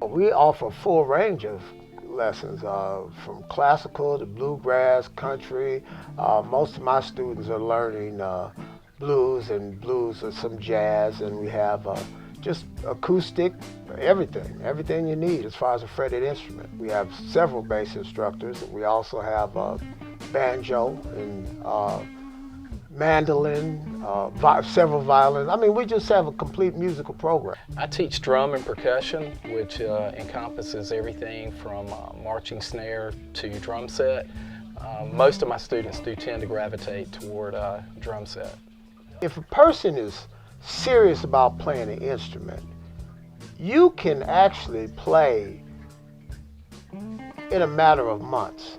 We offer a full range of lessons, from classical to bluegrass, country. Most of my students are learning blues or some jazz, and we have just acoustic, everything you need as far as a fretted instrument. We have several bass instructors. We also have banjo and mandolin, several violins. I mean, we just have a complete musical program. I teach drum and percussion, which encompasses everything from marching snare to drum set. Most of my students do tend to gravitate toward drum set. If a person is serious about playing an instrument, you can actually play in a matter of months.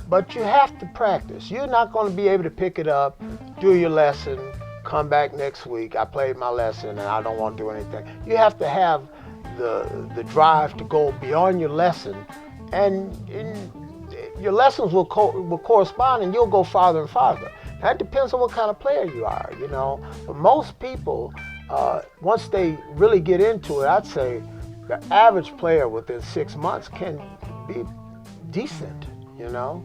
But you have to practice. You're not going to be able to pick it up, do your lesson, come back next week. I played my lesson and I don't want to do anything. You have to have the drive to go beyond your lesson, and your lessons will correspond, and you'll go farther and farther. That depends on what kind of player you are, you know. But most people, once they really get into it, I'd say the average player within 6 months can be decent. You know?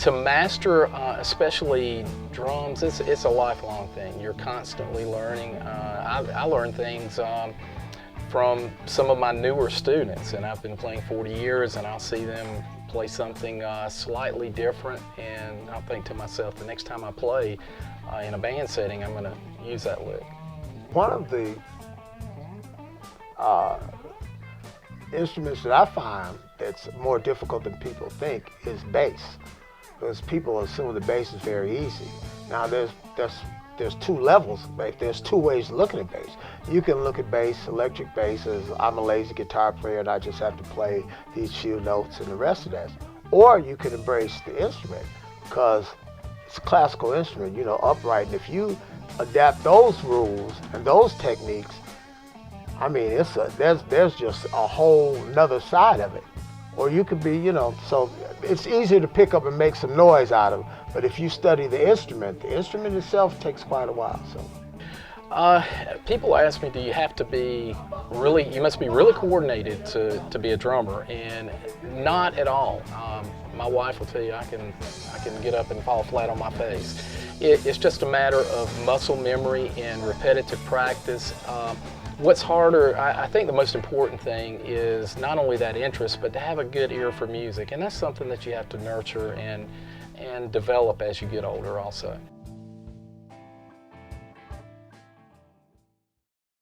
To master, especially drums, it's a lifelong thing. You're constantly learning. I learn things from some of my newer students, and I've been playing 40 years, and I'll see them play something slightly different, and I'll think to myself, the next time I play in a band setting, I'm going to use that lick. One of the instruments that I find that's more difficult than people think is bass, because people assume the bass is very easy. Now there's two levels of bass. There's two ways of looking at bass. You can look at bass, electric bass, as I'm a lazy guitar player and I just have to play these few notes and the rest of that. Or you can embrace the instrument, because it's a classical instrument, you know, upright. And if you adapt those rules and those techniques, I mean, there's just a whole nother side of it. Or you could be, you know, so it's easier to pick up and make some noise out of it. But if you study the instrument itself takes quite a while. So, people ask me, do you have to be really, you must be really coordinated to be a drummer, and not at all. My wife will tell you I can get up and fall flat on my face. It's just a matter of muscle memory and repetitive practice. What's harder, I think the most important thing is not only that interest, but to have a good ear for music. And that's something that you have to nurture and develop as you get older also.